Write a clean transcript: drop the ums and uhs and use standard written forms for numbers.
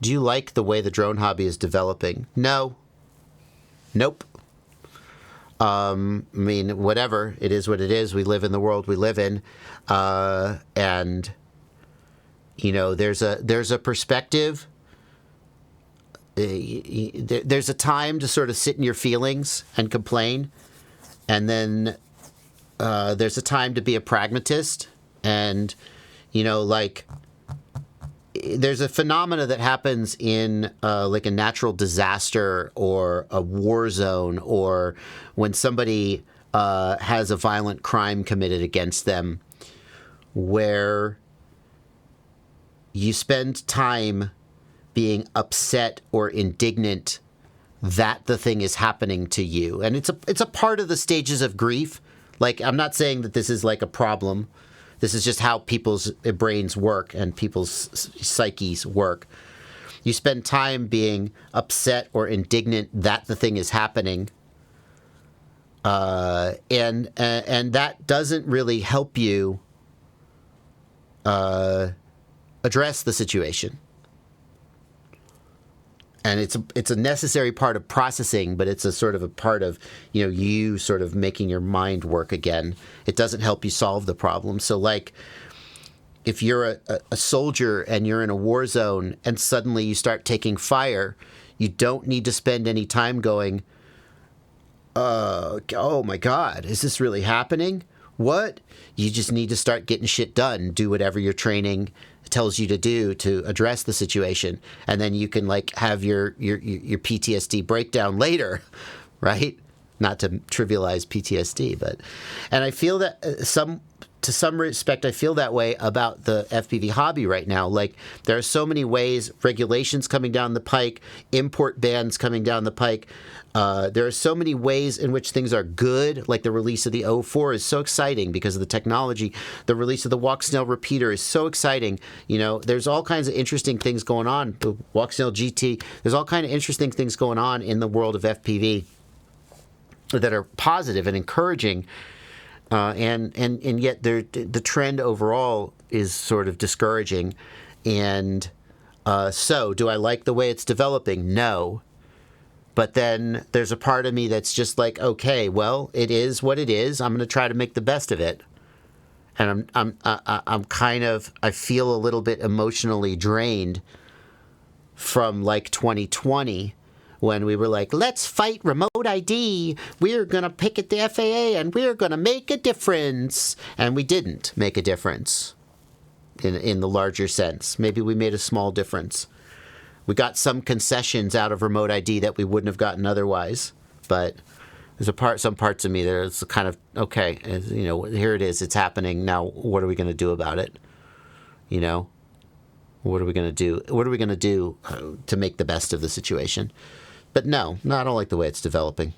Do you like the way the drone hobby is developing? No. Nope. I mean, whatever. It is what it is. We live in the world we live in. And, you know, there's a perspective. There's a time to sort of sit in your feelings and complain. And then there's a time to be a pragmatist. And, you know, like, there's a phenomena that happens in like a natural disaster or a war zone, or when somebody has a violent crime committed against them, where you spend time being upset or indignant that the thing is happening to you. And it's a part of the stages of grief. Like, I'm not saying that this is like a problem. This is just how people's brains work and people's psyches work. You spend time being upset or indignant that the thing is happening, and that doesn't really help you address the situation. And it's a necessary part of processing, but it's a sort of a part of, you know, you sort of making your mind work again. It doesn't help you solve the problem. So, like, if you're a soldier and you're in a war zone and suddenly you start taking fire, you don't need to spend any time going, oh my God, is this really happening? What? You just need to start getting shit done. Do whatever your training tells you to do to address the situation, and then you can like have your PTSD breakdown later, right? Not to trivialize PTSD, but, and I feel that to some respect, I feel that way about the FPV hobby right now. Like, there are so many ways, regulations coming down the pike, import bans coming down the pike. There are so many ways in which things are good, like the release of the O4 is so exciting because of the technology. The release of the Walk-Snail repeater is so exciting. You know, there's all kinds of interesting things going on. The Walk-Snail GT, there's all kinds of interesting things going on in the world of FPV that are positive and encouraging. And yet the trend overall is sort of discouraging. And so do I like the way it's developing? No. But then there's a part of me that's just like, okay, well, it is what it is. I'm going to try to make the best of it. And I'm kind of, I feel a little bit emotionally drained from like 2020, when we were like, let's fight remote ID. We're going to picket the FAA and we're going to make a difference. And we didn't make a difference in the larger sense. Maybe we made a small difference. We got some concessions out of remote ID that we wouldn't have gotten otherwise. But there's some parts of me that is kind of, okay, you know, here it is. It's happening. Now, what are we going to do about it? You know, what are we going to do? What are we going to do to make the best of the situation? But no, I don't like the way it's developing.